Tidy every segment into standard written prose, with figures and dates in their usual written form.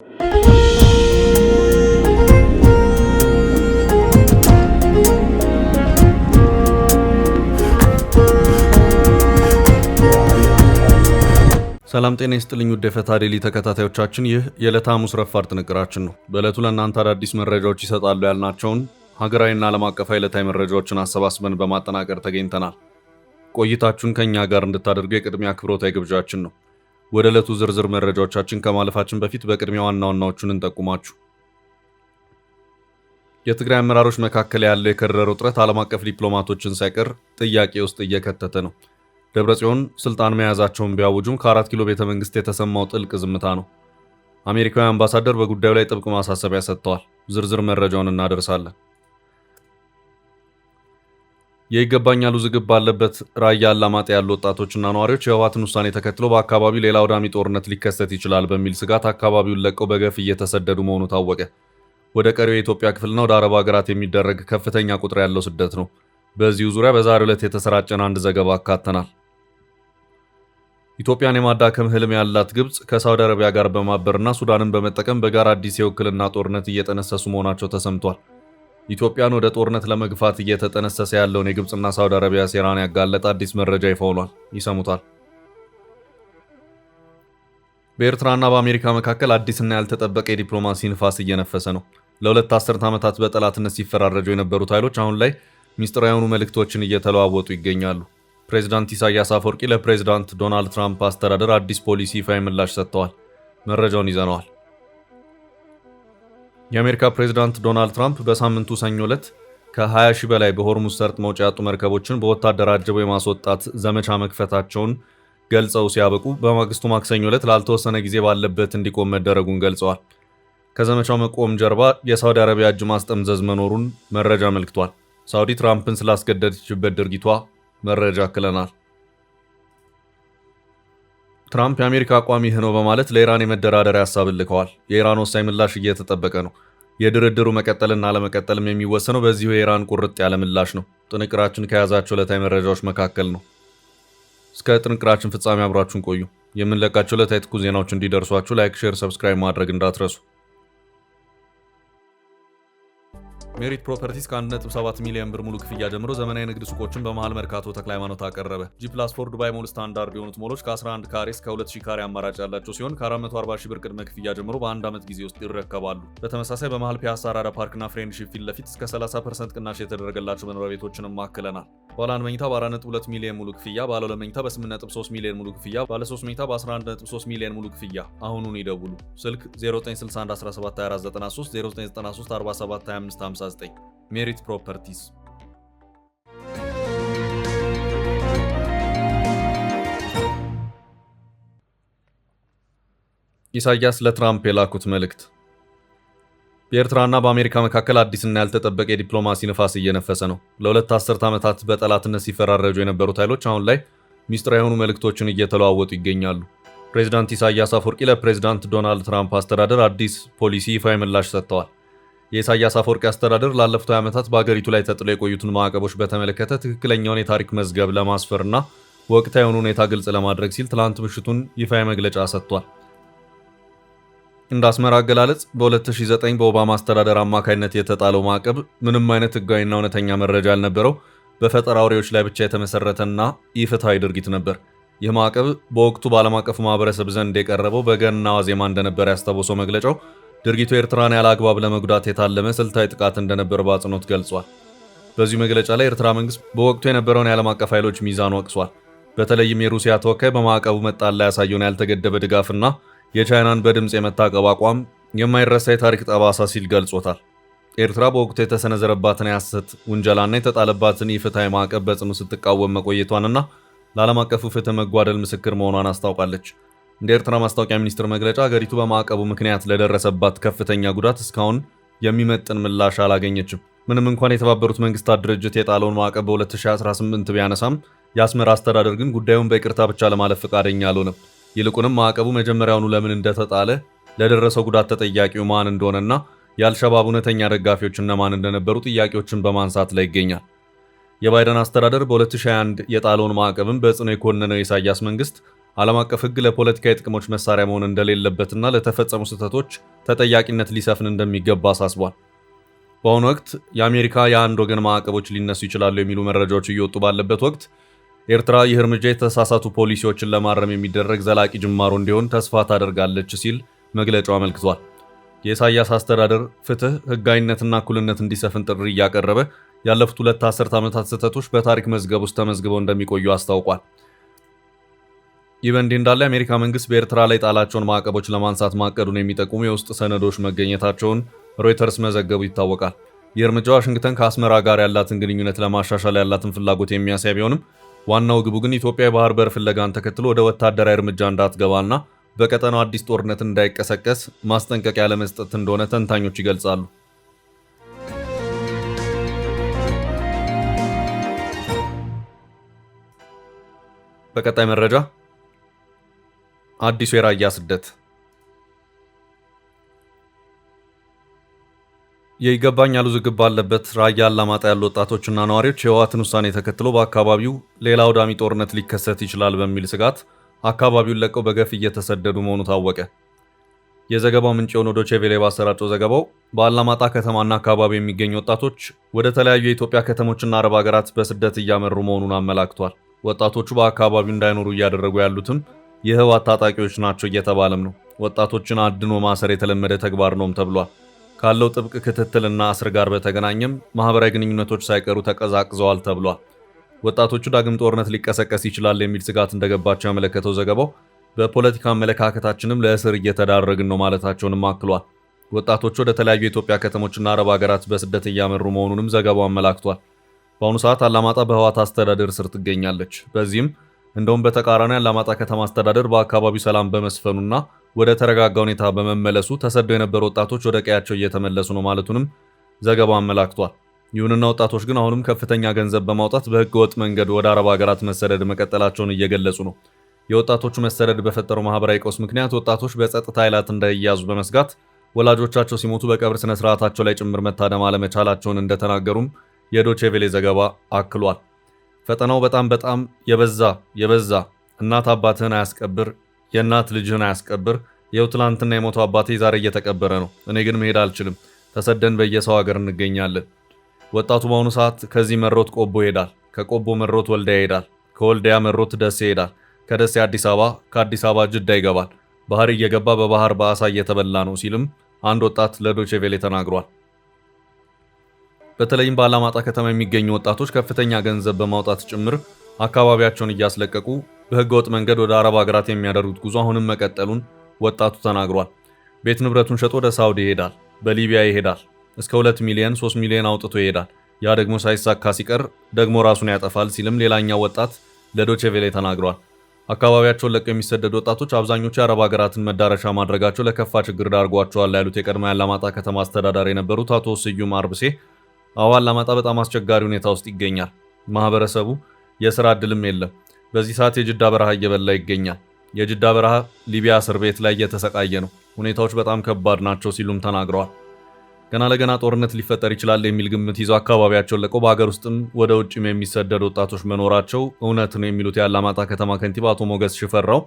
ሰላም ጤና ይስጥልኝ ውድ የፈታ ዴሊ ተከታታዮቻችን፣ ይህ የዕለተ ሐሙስ ረፋድ ጥንቅራችን ነው። በዕለቱ ለእናንተ አዳዲስ መረጃዎች ይሰጣሉ ያልናቸውን ሀገራዊና ዓለም አቀፋዊ ዕለታዊ መረጃዎችን አሰባስበን በማጠናቀር ተገኝተናል። ቆይታችሁን ከእኛ ጋር እንድታደርጉ የቅድሚያ አክብሮታዊ ግብዣችን ነው። ወደ ዕለቱ ዝርዝር መረጃዎቻችን ከማለፋችን በፊት በቅድሚያ ዋና ዋናዎቹን እንጠቁማችሁ። የትግራይ አመራሮች መካከል ያለው የከረረ ውጥረት ዓለም አቀፍ ዲፕሎማቶችን ሳይቀር ጥያቄ ውስጥ እየከተተ ነው። ደብረጽዮን ስልጣን መያዛቸውን ቢያውጁም ከ4 ኪሎ ቤተ መንግስት የተሰማው ጥልቅ ዝምታ ነው። አሜሪካዊ አምባሳደር በጉዳዩ ላይ ጥብቅ ማሳሰቢያ ሰጥተዋል። ዝርዝር መረጃውን እናደርሳለን። የይገባኛል ውዝግብ ባለበት ራያ አላማጣ ያሉ ወጣቶችና ነዋሪዎች የህወሓትን ውሳኔ ተከትሎ በአካባቢው ሌላ አውዳሚ ጦርነት ሊከሰት ይችላል በሚል ስጋት አካባቢውን ለቀው በገፍ እየተሰደዱ መሆኑ ታወቀ። ወደ ቀሪው የኢትዮጵያ ክፍልና ወደ አረብ ሀገራት የሚደረግ ከፍተኛ ቁጥር ያለው ስደት ነው። በዚሁ ዙሪያ በዛሬው ዕለት የተሰራጨን አንድ ዘገባ አካተናል። ኢትዮጵያን የማዳከም ህልም ያላት ግብጽ ከሳውዲ አረቢያ ጋር በማበርና ሱዳንን በመጠቀም በጋራ አዲስ የውክልና ጦርነት እየጠነሰሱ መሆናቸው ተሰምቷል። ኢትዮጵያን ወደ ጦርነት ለመግፋት እየተጠነሰሰ ያለውን የግብጽና ሳውዲ አረቢያ ሴራን ያጋለጠ አዲስ መረጃ ይፋ ሆኗል። ይሰሙታል። በኤርትራና በአሜሪካ መካከል አዲስና ያልተጠበቀ የዲፕሎማሲ ንፋስ እየነፈሰ ነው። ለሁለት አስርት ዓመታት በጠላትነት ሲፈራረጁ የነበሩት ኃይሎች አሁን ላይ ሚስጥራዊ የሆኑ መልእክቶችን እየተለዋወጡ ይገኛሉ። ፕሬዚዳንት ኢሳያስ አፈወርቂ ለፕሬዚዳንት ዶናልድ ትራምፕ አስተዳደር አዲስ ፖሊሲ ይፋዊ ምላሽ ሰጥተዋል። መረጃውን ይዘነዋል። የአሜሪካ ፕሬዚዳንት ዶናልድ ትራምፕ በሳምንቱ ሰኞ ዕለት ከ20 ሺህ በላይ በሆርሙዝ ሰርጥ መውጫ ያጡ መርከቦችን በወታደር አጅበው የማስወጣት ዘመቻ መክፈታቸውን ገልጸው ሲያበቁ በማግስቱ ማክሰኞ ዕለት ላልተወሰነ ጊዜ ባለበት እንዲቆም መደረጉን ገልጸዋል። ከዘመቻው መቆም ጀርባ የሳውዲ አረቢያ እጅ ማስጠምዘዝ መኖሩን መረጃ አመልክቷል። ሳውዲ ትራምፕን ስላስገደደችበት ድርጊቷ መረጃ አክለናል። ትራምፕ የአሜሪካ አቋም ይህ ነው በማለት ለኢራን የመደራደሪያ ሀሳብ ልከዋል። የኢራን ወሳኝ ምላሽ እየተጠበቀ ነው። የድርድሩ መቀጠልና አለመቀጠልም የሚወሰነው በዚሁ የኢራን ቁርጥ ያለ ምላሽ ነው። ጥንቅራችን ከያዛቸው ዕለታዊ መረጃዎች መካከል ነው። እስከ ጥንቅራችን ፍጻሜ አብራችሁን ቆዩ። የምንለቃቸው ዕለታዊ ትኩስ ዜናዎች እንዲደርሷችሁ ላይክ፣ ሼር፣ ሰብስክራይብ ማድረግ እንዳትረሱ። ሜሪት ፕሮፐርቲስ ከ1.7 ሚሊዮን ብር ሙሉ ክፍያ ጀምሮ ዘመናዊ ንግድ ሱቆችን በመሃል መርካቶ ተክለ ሃይማኖት አቀረበ። ጂ+4 ዱባይ ሞል ስታንዳርድ የሆኑት ሞሎች ከ11 ካሬ እስከ 2000 ካሬ አማራጭ ያላቸው ሲሆን ከ440 ሺህ ብር ቅድመ ክፍያ ጀምሮ በአንድ ዓመት ጊዜ ውስጥ ይረከባሉ። በተመሳሳይ በመሃል ፒያሳ አራዳ ፓርክና ፍሬንድሺፕ ፊት ለፊት እስከ 30% ቅናሽ የተደረገላቸው መኖሪያ ቤቶችንም ማክለናል። ባለ 1 መኝታ በ4.2 ሚሊዮን ሙሉ ክፍያ፣ ባለ 2 መኝታ በ8.3 ሚሊዮን ሙሉ ክፍያ፣ ባለ 3 መኝታ በ11.3 ሚሊዮን ሙሉ ክፍያ። አሁኑን ይደውሉ። ስልክ 0961172493 0993472559 ሜሪት ፕሮፐርቲስ። ኢሳያስ ለትራምፕ የላኩት መልእክት። በኤርትራና በአሜሪካ መካከል አዲስና ያልተጠበቀ የዲፕሎማሲ ንፋስ እየነፈሰ ነው። ለሁለት አስርት ዓመታት በጠላትነት ሲፈራረጁ የነበሩት ኃይሎች አሁን ላይ ሚስጥራዊ የሆኑ መልእክቶችን እየተለዋወጡ ይገኛሉ። ፕሬዚዳንት ኢሳያስ አፈወርቂ ለፕሬዚዳንት ዶናልድ ትራምፕ አስተዳደር አዲስ ፖሊሲ ይፋዊ ምላሽ ሰጥተዋል። የኢሳያስ አፈወርቂ አስተዳደር ላለፉት 20 ዓመታት በአገሪቱ ላይ ተጥሎ የቆዩትን ማዕቀቦች በተመለከተ ትክክለኛውን የታሪክ መዝገብ ለማስፈርና ወቅታዊ የሆኑ ሁኔታ ግልጽ ለማድረግ ሲል ትላንት ምሽቱን ይፋዊ መግለጫ ሰጥቷል። እንደ አስመራ አገላለጽ በ2009 በኦባማ አስተዳደር አማካይነት የተጣለው ማዕቀብ ምንም አይነት ህጋዊና እውነተኛ መረጃ ያልነበረው በፈጠራ ወሬዎች ላይ ብቻ የተመሰረተና ኢፍትሐዊ ድርጊት ነበር። ይህ ማዕቀብ በወቅቱ በዓለም አቀፉ ማህበረሰብ ዘንድ የቀረበው በገና ዋዜማ እንደነበር ያስታወሰው መግለጫው ድርጊቱ ኤርትራን ያለ አግባብ ለመጉዳት የታለመ ስልታዊ ጥቃት እንደነበር በአጽንኦት ገልጿል። በዚሁ መግለጫ ላይ የኤርትራ መንግስት በወቅቱ የነበረውን የዓለም አቀፍ ኃይሎች ሚዛን ወቅሷል። በተለይም የሩሲያ ተወካይ በማዕቀቡ መጣል ላይ ያሳየውን ያልተገደበ ድጋፍና የቻይናን በድምፅ የመታቀብ አቋም የማይረሳ የታሪክ ጠባሳ ሲል ገልጾታል። ኤርትራ በወቅቱ የተሰነዘረባትን የሐሰት ውንጀላና የተጣለባትን ኢፍትሐዊ ማዕቀብ በጽኑ ስትቃወም መቆየቷንና ለዓለም አቀፉ ፍትህ መጓደል ምስክር መሆኗን አስታውቃለች። እንደ ኤርትራ ማስታወቂያ ሚኒስትር መግለጫ አገሪቱ በማዕቀቡ ምክንያት ለደረሰባት ከፍተኛ ጉዳት እስካሁን የሚመጥን ምላሽ አላገኘችም። ምንም እንኳን የተባበሩት መንግስታት ድርጅት የጣለውን ማዕቀብ በ2018 ቢያነሳም የአስመራ አስተዳደር ግን ጉዳዩን በይቅርታ ብቻ ለማለፍ ፈቃደኛ አልሆነም። ይልቁንም ማዕቀቡ መጀመሪያውኑ ለምን እንደተጣለ፣ ለደረሰው ጉዳት ተጠያቂው ማን እንደሆነና የአልሸባብ እውነተኛ ደጋፊዎች እነማን እንደነበሩ ጥያቄዎችን በማንሳት ላይ ይገኛል። የባይደን አስተዳደር በ2021 የጣለውን ማዕቀብም በጽኑ የኮነነው የኢሳያስ መንግስት ዓለም አቀፍ ሕግ ለፖለቲካዊ ጥቅሞች መሳሪያ መሆን እንደሌለበትና ለተፈጸሙ ስህተቶች ተጠያቂነት ሊሰፍን እንደሚገባ አሳስቧል። በአሁኑ ወቅት የአሜሪካ የአንድ ወገን ማዕቀቦች ሊነሱ ይችላሉ የሚሉ መረጃዎች እየወጡ ባለበት ወቅት ኤርትራ ይህ እርምጃ የተሳሳቱ ፖሊሲዎችን ለማረም የሚደረግ ዘላቂ ጅማሮ እንዲሆን ተስፋ ታደርጋለች ሲል መግለጫው አመልክቷል። የኢሳያስ አስተዳደር ፍትህ፣ ህጋዊነትና እኩልነት እንዲሰፍን ጥሪ እያቀረበ ያለፉት 2 አስርት ዓመታት ስህተቶች በታሪክ መዝገብ ውስጥ ተመዝግበው እንደሚቆዩ አስታውቋል። ይህ በእንዲህ እንዳለ የአሜሪካ መንግስት በኤርትራ ላይ ጣላቸውን ማዕቀቦች ለማንሳት ማቀዱን የሚጠቁሙ የውስጥ ሰነዶች መገኘታቸውን ሮይተርስ መዘገቡ ይታወቃል። ይህ እርምጃ ዋሽንግተን ከአስመራ ጋር ያላትን ግንኙነት ለማሻሻል ያላትን ፍላጎት የሚያሳይ ቢሆንም ዋናው ግቡ ግን ኢትዮጵያ የባህር በር ፍለጋን ተከትሎ ወደ ወታደራዊ እርምጃ እንዳትገባና በቀጠናው አዲስ ጦርነት እንዳይቀሰቀስ ማስጠንቀቂያ ለመስጠት እንደሆነ ተንታኞች ይገልጻሉ። በቀጣይ መረጃ አዲሱ የራያ ስደት። የይገባኛል ውዝግብ ባለበት ራያ አላማጣ ያሉ ወጣቶችና ነዋሪዎች የህወሓትን ውሳኔ ተከትሎ በአካባቢው ሌላ አውዳሚ ጦርነት ሊከሰት ይችላል በሚል ስጋት አካባቢውን ለቀው በገፍ እየተሰደዱ መሆኑ ታወቀ። የዘገባው ምንጭ የሆነው ዶቼ ቬለ ባሰራጨው ዘገባው በአላማጣ ከተማና አካባቢ የሚገኙ ወጣቶች ወደ ተለያዩ የኢትዮጵያ ከተሞችና አረብ ሀገራት በስደት እያመሩ መሆኑን አመላክቷል። ወጣቶቹ በአካባቢው እንዳይኖሩ እያደረጉ ያሉትም የህወሓት ታጣቂዎች ናቸው እየተባለም ነው። ወጣቶችን አድኖ ማሰር የተለመደ ተግባር ነውም ተብሏል። ካለው ጥብቅ ክትትልና እስር ጋር በተገናኘም ማህበራዊ ግንኙነቶች ሳይቀሩ ተቀዛቅዘዋል ተብሏል። ወጣቶቹ ዳግም ጦርነት ሊቀሰቀስ ይችላል የሚል ስጋት እንደገባቸው ያመለከተው ዘገባው በፖለቲካ አመለካከታችንም ለእስር እየተዳረግን ነው ማለታቸውንም አክሏል። ወጣቶቹ ወደ ተለያዩ የኢትዮጵያ ከተሞችና አረብ ሀገራት በስደት እያመሩ መሆኑንም ዘገባው አመላክቷል። በአሁኑ ሰዓት አላማጣ በህወሓት አስተዳደር ስር ትገኛለች። በዚህም እንደውም በተቃራኒ አላማጣ ከተማ አስተዳደር በአካባቢው ሰላም በመስፈኑና ወደ ተረጋጋ ሁኔታ በመመለሱ ተሰደው የነበሩ ወጣቶች ወደ ቀያቸው እየተመለሱ ነው ማለቱንም ዘገባው አመላክቷል። ይሁንና ወጣቶች ግን አሁንም ከፍተኛ ገንዘብ በማውጣት በህገ ወጥ መንገድ ወደ አረብ ሀገራት መሰደድ መቀጠላቸውን እየገለጹ ነው። የወጣቶቹ መሰደድ በፈጠረው ማህበራዊ ቀውስ ምክንያት ወጣቶች በጸጥታ ኃይላት እንዳይያዙ በመስጋት ወላጆቻቸው ሲሞቱ በቀብር ስነ ስርዓታቸው ላይ ጭምር መታደም አለመቻላቸውን እንደተናገሩም የዶቼ ቬሌ ዘገባ አክሏል። ፈተናው በጣም የበዛ እናት አባትህን አያስቀብር፣ የእናት ልጅህን አያስቀብር። ይኸው ትላንትና የሞተው አባቴ ዛሬ እየተቀበረ ነው። እኔ ግን መሄድ አልችልም። ተሰደን በየሰው ሀገር እንገኛለን። ወጣቱ በአሁኑ ሰዓት ከዚህ መሮት ቆቦ ይሄዳል፣ ከቆቦ መሮት ወልዲያ ይሄዳል፣ ከወልዲያ መሮት ደሴ ይሄዳል፣ ከደሴ አዲስ አበባ፣ ከአዲስ አበባ ጅዳ ይገባል። ባህር እየገባ በባህር በአሳ እየተበላ ነው ሲልም አንድ ወጣት ለዶቼ ቬሌ ተናግሯል። በተለይም በአላማጣ ከተማ የሚገኙ ወጣቶች ከፍተኛ ገንዘብ በማውጣት ጭምር አካባቢያቸውን እያስለቀቁ በህገወጥ መንገድ ወደ አረብ ሀገራት የሚያደርጉት ጉዞ አሁንም መቀጠሉን ወጣቱ ተናግሯል። ቤት ንብረቱን ሸጦ ወደ ሳውዲ ይሄዳል፣ በሊቢያ ይሄዳል፣ እስከ 2 ሚሊዮን 3 ሚሊዮን አውጥቶ ይሄዳል። ያ ደግሞ ሳይሳካ ሲቀር ደግሞ ራሱን ያጠፋል ሲልም ሌላኛው ወጣት ለዶቼ ቬሌ ተናግሯል። አካባቢያቸውን ለቀው የሚሰደዱ ወጣቶች አብዛኞቹ የአረብ ሀገራትን መዳረሻ ማድረጋቸው ለከፋ ችግር ዳርጓቸዋል ያሉት የቀድሞ የአላማጣ ከተማ አስተዳዳሪ የነበሩት አቶ ስዩም አርብሴ አላማጣ በጣም አስቸጋሪ ሁኔታ ውስጥ ይገኛል። ማህበረሰቡ የስራ እድልም የለም። በዚህ ሰዓት የጅዳ በረሃ እየበላ ይገኛል። የጅዳ በረሃ ሊቢያ እስር ቤት ላይ እየተሰቃየ ነው። ሁኔታዎች በጣም ከባድ ናቸው ሲሉም ተናግረዋል። ገና ለገና ጦርነት ሊፈጠር ይችላል የሚል ግምት ይዘው አካባቢያቸውን ለቀው በሀገር ውስጥም ወደ ውጭም የሚሰደዱ ወጣቶች መኖራቸው እውነት ነው የሚሉት የአላማጣ ከተማ ከንቲባ አቶ ሞገስ ሽፈራው፣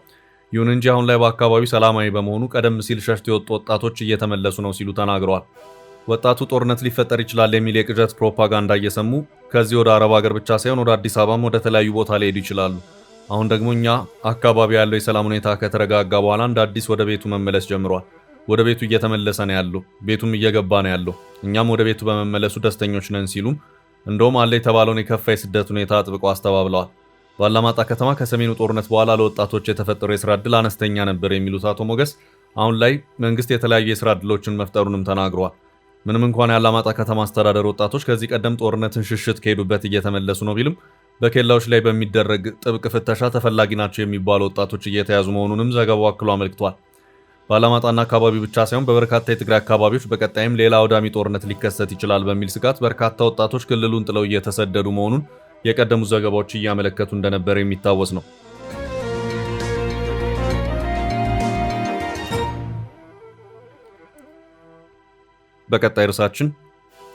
ይሁን እንጂ አሁን ላይ በአካባቢው ሰላማዊ በመሆኑ ቀደም ሲል ሸሽቶ የወጡ ወጣቶች እየተመለሱ ነው ሲሉ ተናግረዋል። ወጣቱ ጦርነት ሊፈጠር ይችላል የሚል የቅዠት ፕሮፓጋንዳ እየሰሙ ከዚህ ወደ አረብ ሀገር ብቻ ሳይሆን ወደ አዲስ አበባም ወደ ተለያዩ ቦታ ሊሄዱ ይችላሉ። አሁን ደግሞ እኛ አካባቢ ያለው የሰላም ሁኔታ ከተረጋጋ በኋላ እንደ አዲስ ወደ ቤቱ መመለስ ጀምሯል። ወደ ቤቱ እየተመለሰ ነው ያለው፣ ቤቱም እየገባ ነው ያለው። እኛም ወደ ቤቱ በመመለሱ ደስተኞች ነን ሲሉም እንደውም አለ የተባለውን የከፋ የስደት ሁኔታ አጥብቀው አስተባብለዋል። በአላማጣ ከተማ ከሰሜኑ ጦርነት በኋላ ለወጣቶች የተፈጠረው የስራ ዕድል አነስተኛ ነበር የሚሉት አቶ ሞገስ አሁን ላይ መንግስት የተለያዩ የስራ ዕድሎችን መፍጠሩንም ተናግረዋል። ምንም እንኳን የአላማጣ ከተማ አስተዳደር ወጣቶች ከዚህ ቀደም ጦርነትን ሽሽት ከሄዱበት እየተመለሱ ነው ቢልም በኬላዎች ላይ በሚደረግ ጥብቅ ፍተሻ ተፈላጊ ናቸው የሚባሉ ወጣቶች እየተያዙ መሆኑንም ዘገባው አክሎ አመልክቷል። በአላማጣና አካባቢው ብቻ ሳይሆን በበርካታ የትግራይ አካባቢዎች በቀጣይም ሌላ አውዳሚ ጦርነት ሊከሰት ይችላል በሚል ስጋት በርካታ ወጣቶች ክልሉን ጥለው እየተሰደዱ መሆኑን የቀደሙ ዘገባዎች እያመለከቱ እንደነበር የሚታወስ ነው። በቀጣይ ርዕሳችን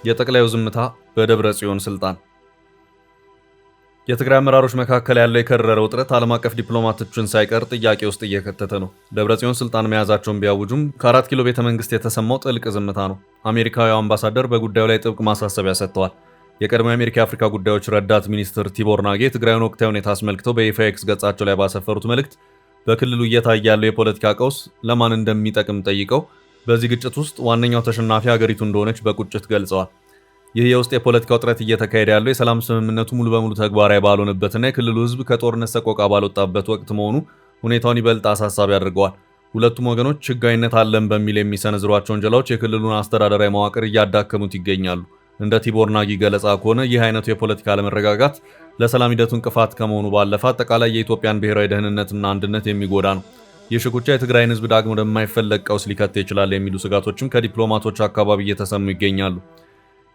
የጠቅላዩ ዝምታ በደብረ ጽዮን ስልጣን። የትግራይ አመራሮች መካከል ያለው የከረረ ውጥረት ዓለም አቀፍ ዲፕሎማቶችን ሳይቀር ጥያቄ ውስጥ እየከተተ ነው። ደብረጽዮን ስልጣን መያዛቸውን ቢያውጁም ከ4 ኪሎ ቤተ መንግስት የተሰማው ጥልቅ ዝምታ ነው። አሜሪካዊው አምባሳደር በጉዳዩ ላይ ጥብቅ ማሳሰቢያ ሰጥተዋል። የቀድሞ የአሜሪካ የአፍሪካ ጉዳዮች ረዳት ሚኒስትር ቲቦር ናጌ የትግራይን ወቅታዊ ሁኔታ አስመልክተው በይፋ ኤክስ ገጻቸው ላይ ባሰፈሩት መልእክት በክልሉ እየታየ ያለው የፖለቲካ ቀውስ ለማን እንደሚጠቅም ጠይቀው በዚህ ግጭት ውስጥ ዋነኛው ተሸናፊ ሀገሪቱ እንደሆነች በቁጭት ገልጸዋል። ይህ የውስጥ የፖለቲካ ውጥረት እየተካሄደ ያለው የሰላም ስምምነቱ ሙሉ በሙሉ ተግባራዊ ባልሆነበትና የክልሉ ሕዝብ ከጦርነት ሰቆቃ ባልወጣበት ወቅት መሆኑ ሁኔታውን ይበልጥ አሳሳቢ አድርገዋል። ሁለቱም ወገኖች ሕጋዊነት አለን በሚል የሚሰነዝሯቸው ወንጀላዎች የክልሉን አስተዳደራዊ መዋቅር እያዳከሙት ይገኛሉ። እንደ ቲቦር ናጊ ገለጻ ከሆነ ይህ አይነቱ የፖለቲካ አለመረጋጋት ለሰላም ሂደቱ እንቅፋት ከመሆኑ ባለፈ አጠቃላይ የኢትዮጵያን ብሔራዊ ደህንነትና አንድነት የሚጎዳ ነው። ይህ ሽኩቻ የትግራይን ሕዝብ ዳግሞ ወደማይፈለግ ቀውስ ሊከት ይችላል የሚሉ ስጋቶችም ከዲፕሎማቶች አካባቢ እየተሰሙ ይገኛሉ።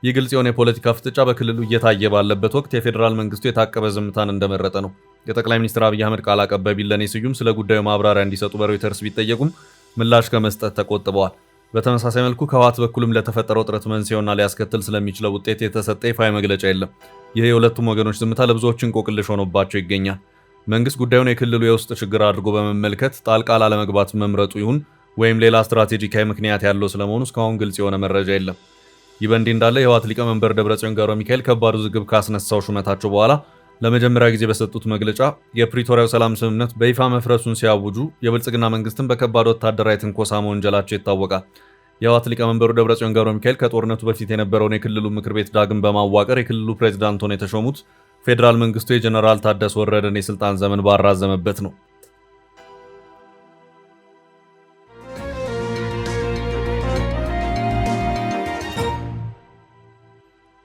ይህ ግልጽ የሆነ የፖለቲካ ፍጥጫ በክልሉ እየታየ ባለበት ወቅት የፌዴራል መንግስቱ የታቀበ ዝምታን እንደመረጠ ነው። የጠቅላይ ሚኒስትር አብይ አህመድ ቃል አቀባይ ቢለኔ ስዩም ስለ ጉዳዩ ማብራሪያ እንዲሰጡ በሮይተርስ ቢጠየቁም ምላሽ ከመስጠት ተቆጥበዋል። በተመሳሳይ መልኩ ከህወሓት በኩልም ለተፈጠረው ውጥረት መንስኤውና ሊያስከትል ስለሚችለው ውጤት የተሰጠ ይፋዊ መግለጫ የለም። ይህ የሁለቱም ወገኖች ዝምታ ለብዙዎች እንቆቅልሽ ሆኖባቸው ይገኛል። መንግስት ጉዳዩን የክልሉ የውስጥ ችግር አድርጎ በመመልከት ጣልቃ ላለመግባት መምረጡ ይሁን ወይም ሌላ ስትራቴጂካዊ ምክንያት ያለው ስለመሆኑ እስካሁን ግልጽ የሆነ መረጃ የለም። ይህ በእንዲህ እንዳለ የህወሓት ሊቀመንበር ደብረጽዮን ገብረ ሚካኤል ከባድ ውዝግብ ካስነሳው ሹመታቸው በኋላ ለመጀመሪያ ጊዜ በሰጡት መግለጫ የፕሪቶሪያው ሰላም ስምምነት በይፋ መፍረሱን ሲያውጁ የብልጽግና መንግስትን በከባድ ወታደራዊ ትንኮሳ መወንጀላቸው ይታወቃል። የህወሓት ሊቀመንበሩ ደብረጽዮን ገብረ ሚካኤል ከጦርነቱ በፊት የነበረውን የክልሉ ምክር ቤት ዳግም በማዋቀር የክልሉ ፕሬዝዳንት ሆነው የተሾሙት ፌዴራል መንግስቱ የጀነራል ታደሰ ወረደን የስልጣን ዘመን ባራዘመበት ነው።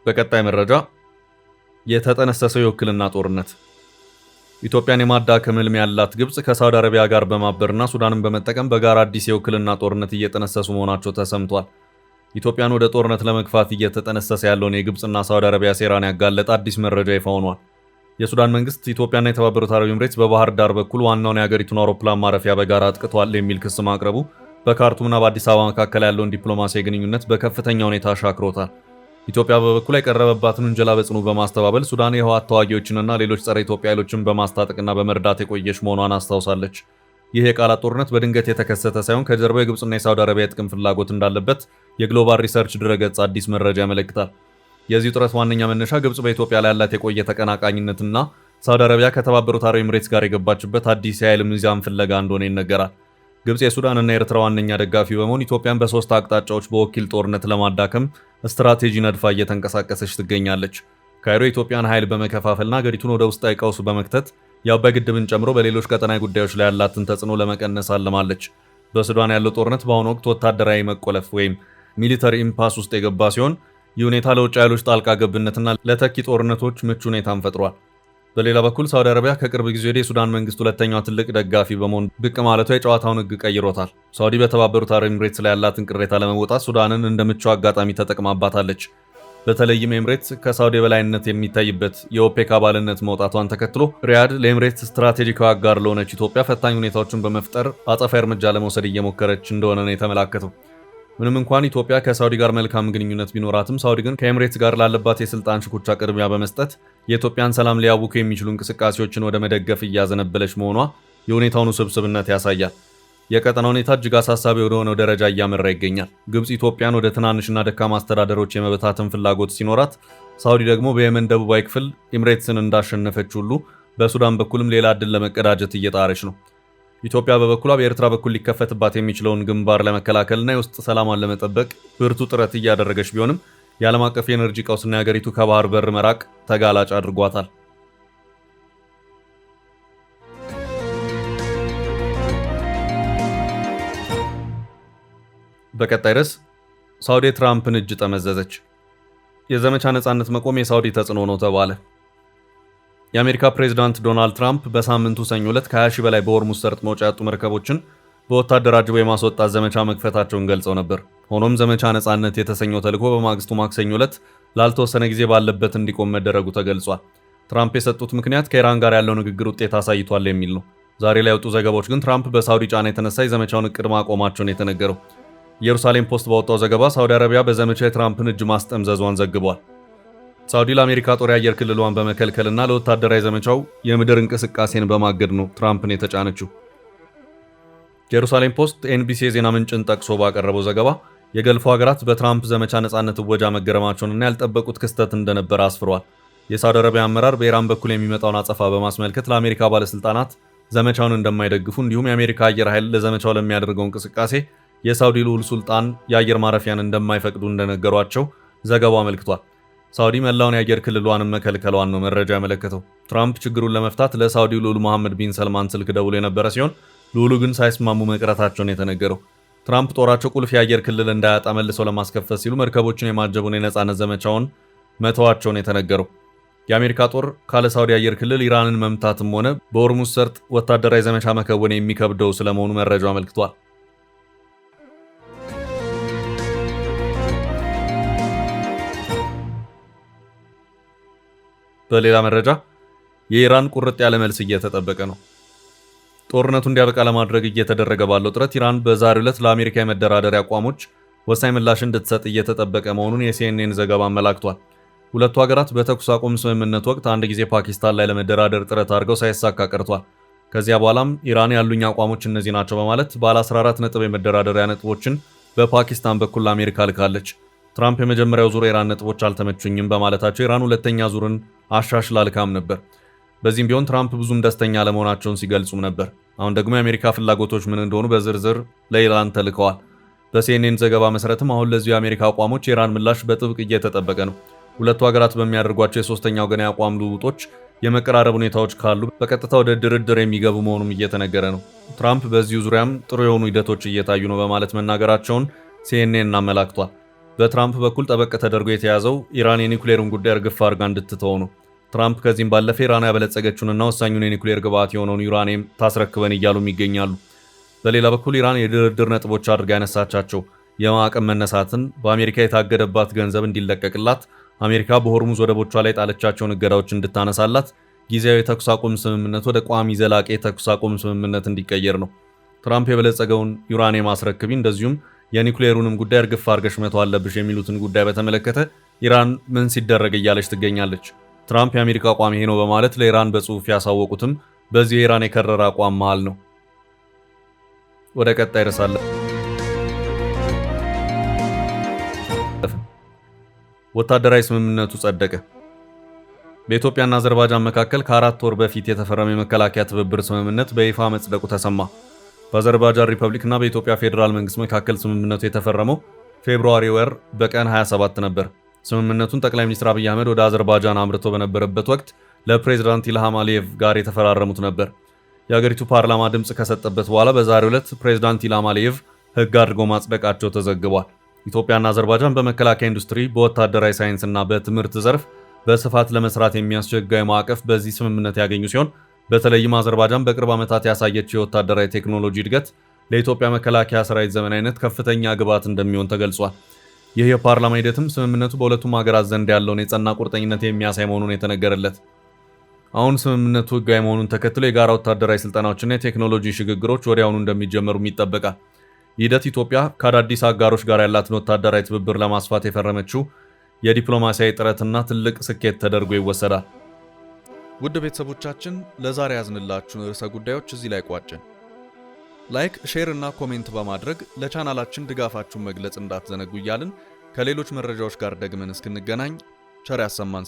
በቀጣይ መረጃ የተጠነሰሰው የውክልና ጦርነት። ኢትዮጵያን የማዳከም ህልም ያላት ግብጽ ከሳውዲ አረቢያ ጋር በማበርና ሱዳንን በመጠቀም በጋራ አዲስ የውክልና ጦርነት እየጠነሰሱ መሆናቸው ተሰምቷል። ኢትዮጵያን ወደ ጦርነት ለመግፋት እየተጠነሰሰ ያለውን የግብጽና ሳውዲ አረቢያ ሴራን ያጋለጠ አዲስ መረጃ ይፋ ሆኗል። የሱዳን መንግስት ኢትዮጵያና የተባበሩት አረብ ኤምሬትስ በባህር ዳር በኩል ዋናውን የሀገሪቱን አውሮፕላን ማረፊያ በጋራ አጥቅቷል የሚል ክስ ማቅረቡ በካርቱምና በአዲስ አበባ መካከል ያለውን ዲፕሎማሲያዊ ግንኙነት በከፍተኛ ሁኔታ አሻክሮታል። ኢትዮጵያ በበኩሏ የቀረበባትን ውንጀላ በጽኑ በማስተባበል ሱዳን የህወሓት ተዋጊዎችንና ሌሎች ጸረ ኢትዮጵያ ኃይሎችን በማስታጠቅና በመርዳት የቆየች መሆኗን አስታውሳለች። ይህ የቃላት ጦርነት በድንገት የተከሰተ ሳይሆን ከጀርባው የግብጽና የሳውዲ አረቢያ የጥቅም ፍላጎት እንዳለበት የግሎባል ሪሰርች ድረገጽ አዲስ መረጃ ያመለክታል። የዚህ ውጥረት ዋነኛ መነሻ ግብጽ በኢትዮጵያ ላይ ያላት የቆየ ተቀናቃኝነትና ሳውዲ አረቢያ ከተባበሩት አረብ ኤምሬትስ ጋር የገባችበት አዲስ የኃይል ሚዛን ፍለጋ እንደሆነ ይነገራል። ግብጽ የሱዳንና የኤርትራ ዋነኛ ደጋፊ በመሆን ኢትዮጵያን በሶስት አቅጣጫዎች በወኪል ጦርነት ለማዳከም ስትራቴጂ ነድፋ እየተንቀሳቀሰች ትገኛለች። ካይሮ የኢትዮጵያን ኃይል በመከፋፈልና ሀገሪቱን ወደ ውስጣዊ ቀውስ በመክተት የአባይ ግድብን ጨምሮ በሌሎች ቀጠናዊ ጉዳዮች ላይ ያላትን ተጽዕኖ ለመቀነስ አልማለች። በሱዳን ያለው ጦርነት በአሁኑ ወቅት ወታደራዊ መቆለፍ ወይም ሚሊተሪ ኢምፓስ ውስጥ የገባ ሲሆን ይህ ሁኔታ ለውጭ ኃይሎች ጣልቃ ገብነትና ለተኪ ጦርነቶች ምቹ ሁኔታን ፈጥሯል። በሌላ በኩል ሳውዲ አረቢያ ከቅርብ ጊዜ ወዲህ የሱዳን መንግስት ሁለተኛው ትልቅ ደጋፊ በመሆን ብቅ ማለቷ የጨዋታውን ሕግ ቀይሮታል። ሳውዲ በተባበሩት አረብ ኤምሬትስ ላይ ያላትን ቅሬታ ለመወጣት ሱዳንን እንደ ምቹ አጋጣሚ ተጠቅማባታለች። በተለይም ኤምሬትስ ከሳውዲ በላይነት የሚታይበት የኦፔክ አባልነት መውጣቷን ተከትሎ ሪያድ ለኤምሬትስ ስትራቴጂካዊ አጋር ለሆነች ኢትዮጵያ ፈታኝ ሁኔታዎችን በመፍጠር አጸፋዊ እርምጃ ለመውሰድ እየሞከረች እንደሆነ ነው የተመላከተው። ምንም እንኳን ኢትዮጵያ ከሳውዲ ጋር መልካም ግንኙነት ቢኖራትም ሳውዲ ግን ከኤምሬትስ ጋር ላለባት የስልጣን ሽኩቻ ቅድሚያ በመስጠት የኢትዮጵያን ሰላም ሊያውኩ የሚችሉ እንቅስቃሴዎችን ወደ መደገፍ እያዘነበለች መሆኗ የሁኔታውን ውስብስብነት ያሳያል። የቀጠናው ሁኔታ እጅግ አሳሳቢ ወደሆነው ደረጃ እያመራ ይገኛል። ግብጽ ኢትዮጵያን ወደ ትናንሽና ደካማ አስተዳደሮች የመበታተን ፍላጎት ሲኖራት፣ ሳውዲ ደግሞ በየመን ደቡባዊ ክፍል ኤምሬትስን እንዳሸነፈች ሁሉ በሱዳን በኩልም ሌላ ዕድል ለመቀዳጀት እየጣረች ነው። ኢትዮጵያ በበኩሏ በኤርትራ በኩል ሊከፈትባት የሚችለውን ግንባር ለመከላከልና የውስጥ ሰላሟን ለመጠበቅ ብርቱ ጥረት እያደረገች ቢሆንም የዓለም አቀፍ የኤነርጂ ቀውስና የሀገሪቱ ከባህር በር መራቅ ተጋላጭ አድርጓታል። በቀጣይ ርዕስ ሳውዲ ትራምፕን እጅ ጠመዘዘች። የዘመቻ ነጻነት መቆም የሳውዲ ተጽዕኖ ነው ተባለ። የአሜሪካ ፕሬዝዳንት ዶናልድ ትራምፕ በሳምንቱ ሰኞ ዕለት ከ20 ሺህ በላይ በሆርሙዝ ሰርጥ መውጫ ያጡ መርከቦችን በወታደር አጅበው የማስወጣት ዘመቻ መክፈታቸውን ገልጸው ነበር። ሆኖም ዘመቻ ነጻነት የተሰኘው ተልዕኮ በማግስቱ ማክሰኞ ዕለት ላልተወሰነ ጊዜ ባለበት እንዲቆም መደረጉ ተገልጿል። ትራምፕ የሰጡት ምክንያት ከኢራን ጋር ያለው ንግግር ውጤት አሳይቷል የሚል ነው። ዛሬ ላይ የወጡ ዘገባዎች ግን ትራምፕ በሳውዲ ጫና የተነሳ የዘመቻውን እቅድ ማቆማቸውን የተነገረው። ኢየሩሳሌም ፖስት ባወጣው ዘገባ ሳውዲ አረቢያ በዘመቻ የትራምፕን እጅ ማስጠምዘዟን ዘግቧል። ሳውዲ ለአሜሪካ ጦር የአየር ክልሏን በመከልከልና ለወታደራዊ ዘመቻው የምድር እንቅስቃሴን በማገድ ነው ትራምፕን የተጫነችው። ጄሩሳሌም ፖስት ኤንቢሲ የዜና ምንጭን ጠቅሶ ባቀረበው ዘገባ የገልፉ ሀገራት በትራምፕ ዘመቻ ነጻነት እወጃ መገረማቸውንና ያልጠበቁት ክስተት እንደነበረ አስፍሯል። የሳውዲ አረቢያ አመራር በኢራን በኩል የሚመጣውን አጸፋ በማስመልከት ለአሜሪካ ባለስልጣናት ዘመቻውን እንደማይደግፉ እንዲሁም የአሜሪካ አየር ኃይል ለዘመቻው ለሚያደርገው እንቅስቃሴ የሳውዲ ልዑል ሱልጣን የአየር ማረፊያን እንደማይፈቅዱ እንደነገሯቸው ዘገባው አመልክቷል። ሳውዲ መላውን የአየር ክልሏንም መከልከሏን ነው መረጃ ያመለከተው። ትራምፕ ችግሩን ለመፍታት ለሳውዲ ልዑል መሐመድ ቢን ሰልማን ስልክ ደውሎ የነበረ ሲሆን ልዑሉ ግን ሳይስማሙ መቅረታቸውን የተነገረው። ትራምፕ ጦራቸው ቁልፍ የአየር ክልል እንዳያጣ መልሰው ለማስከፈት ሲሉ መርከቦችን የማጀቡን የነጻነት ዘመቻውን መተዋቸውን የተነገረው። የአሜሪካ ጦር ካለ ሳውዲ አየር ክልል ኢራንን መምታትም ሆነ በሆርሙዝ ሰርጥ ወታደራዊ ዘመቻ መከወን የሚከብደው ስለመሆኑ መረጃው አመልክቷል። በሌላ መረጃ የኢራን ቁርጥ ያለ መልስ እየተጠበቀ ነው። ጦርነቱ እንዲያበቃ ለማድረግ እየተደረገ ባለው ጥረት ኢራን በዛሬው ዕለት ለአሜሪካ የመደራደሪያ አቋሞች ወሳኝ ምላሽ እንድትሰጥ እየተጠበቀ መሆኑን የሲኤንኤን ዘገባ አመላክቷል። ሁለቱ ሀገራት በተኩስ አቁም ስምምነት ወቅት አንድ ጊዜ ፓኪስታን ላይ ለመደራደር ጥረት አድርገው ሳይሳካ ቀርቷል። ከዚያ በኋላም ኢራን ያሉኝ አቋሞች እነዚህ ናቸው በማለት ባለ 14 ነጥብ የመደራደሪያ ነጥቦችን በፓኪስታን በኩል ለአሜሪካ ልካለች። ትራምፕ የመጀመሪያው ዙር የኢራን ነጥቦች አልተመቹኝም በማለታቸው ኢራን ሁለተኛ ዙርን አሻሽላ ልካም ነበር። በዚህም ቢሆን ትራምፕ ብዙም ደስተኛ ለመሆናቸውን ሲገልጹም ነበር። አሁን ደግሞ የአሜሪካ ፍላጎቶች ምን እንደሆኑ በዝርዝር ለኢራን ተልከዋል። በሲኤንኤን ዘገባ መሰረትም አሁን ለዚሁ የአሜሪካ አቋሞች የኢራን ምላሽ በጥብቅ እየተጠበቀ ነው። ሁለቱ ሀገራት በሚያደርጓቸው የሶስተኛ ወገን የአቋም ልውውጦች የመቀራረብ ሁኔታዎች ካሉ በቀጥታ ወደ ድርድር የሚገቡ መሆኑም እየተነገረ ነው። ትራምፕ በዚሁ ዙሪያም ጥሩ የሆኑ ሂደቶች እየታዩ ነው በማለት መናገራቸውን ሲኤንኤን አመላክቷል። በትራምፕ በኩል ጠበቅ ተደርጎ የተያዘው ኢራን የኒኩሌሩን ጉዳይ እርግፍ አድርጋ እንድትተው ነው። ትራምፕ ከዚህም ባለፈ ኢራን ያበለጸገችውንና ወሳኙን የኒኩሌር ግብዓት የሆነውን ዩራኒየም ታስረክበን እያሉም ይገኛሉ። በሌላ በኩል ኢራን የድርድር ነጥቦች አድርጋ ያነሳቻቸው የማዕቀብ መነሳትን፣ በአሜሪካ የታገደባት ገንዘብ እንዲለቀቅላት፣ አሜሪካ በሆርሙዝ ወደቦቿ ላይ ጣለቻቸውን እገዳዎች እንድታነሳላት፣ ጊዜያዊ የተኩስ አቁም ስምምነት ወደ ቋሚ ዘላቂ የተኩስ አቁም ስምምነት እንዲቀየር ነው። ትራምፕ የበለጸገውን ዩራኒየም አስረክቢ፣ እንደዚሁም የኒኩሌሩንም ጉዳይ እርግፍ አድርገሽ መተው አለብሽ የሚሉትን ጉዳይ በተመለከተ ኢራን ምን ሲደረግ እያለች ትገኛለች። ትራምፕ የአሜሪካ አቋም ይሄ ነው በማለት ለኢራን በጽሁፍ ያሳወቁትም በዚህ የኢራን የከረረ አቋም መሃል ነው። ወደ ቀጣይ ርዕሳለ ወታደራዊ ስምምነቱ ጸደቀ። በኢትዮጵያና አዘርባይጃን መካከል ከ4 ወር በፊት የተፈረመ የመከላከያ ትብብር ስምምነት በይፋ መጽደቁ ተሰማ። በአዘርባይጃን ሪፐብሊክና በኢትዮጵያ ፌዴራል መንግስት መካከል ስምምነቱ የተፈረመው ፌብሩዋሪ ወር በቀን 27 ነበር። ስምምነቱን ጠቅላይ ሚኒስትር አብይ አህመድ ወደ አዘርባይጃን አምርቶ በነበረበት ወቅት ለፕሬዝዳንት ኢልሃም አሊየቭ ጋር የተፈራረሙት ነበር። የአገሪቱ ፓርላማ ድምጽ ከሰጠበት በኋላ በዛሬው ዕለት ፕሬዝዳንት ኢልሃም አሊየቭ ህግ አድርገው ማጽደቃቸው ተዘግቧል። ኢትዮጵያና አዘርባይጃን በመከላከያ ኢንዱስትሪ፣ በወታደራዊ ሳይንስና በትምህርት ዘርፍ በስፋት ለመስራት የሚያስችል ህጋዊ ማዕቀፍ በዚህ ስምምነት ያገኙ ሲሆን በተለይም አዘርባይጃን በቅርብ ዓመታት ያሳየችው የወታደራዊ ቴክኖሎጂ እድገት ለኢትዮጵያ መከላከያ ሰራዊት ዘመናዊነት ከፍተኛ ግብዓት እንደሚሆን ተገልጿል። ይህ የፓርላማ ሂደትም ስምምነቱ በሁለቱም ሀገራት ዘንድ ያለውን የጸና ቁርጠኝነት የሚያሳይ መሆኑን የተነገረለት። አሁን ስምምነቱ ህጋዊ መሆኑን ተከትሎ የጋራ ወታደራዊ ስልጠናዎችና የቴክኖሎጂ ሽግግሮች ወዲያውኑ እንደሚጀመሩም ይጠበቃል። ይህ ሂደት ኢትዮጵያ ከአዳዲስ አጋሮች ጋር ያላትን ወታደራዊ ትብብር ለማስፋት የፈረመችው የዲፕሎማሲያዊ ጥረትና ትልቅ ስኬት ተደርጎ ይወሰዳል። ውድ ቤተሰቦቻችን ለዛሬ ያዝንላችሁን ርዕሰ ጉዳዮች እዚህ ላይ ቋጭን። ላይክ፣ ሼር እና ኮሜንት በማድረግ ለቻናላችን ድጋፋችሁን መግለጽ እንዳትዘነጉ እያልን ከሌሎች መረጃዎች ጋር ደግመን እስክንገናኝ ቸር ያሰማን።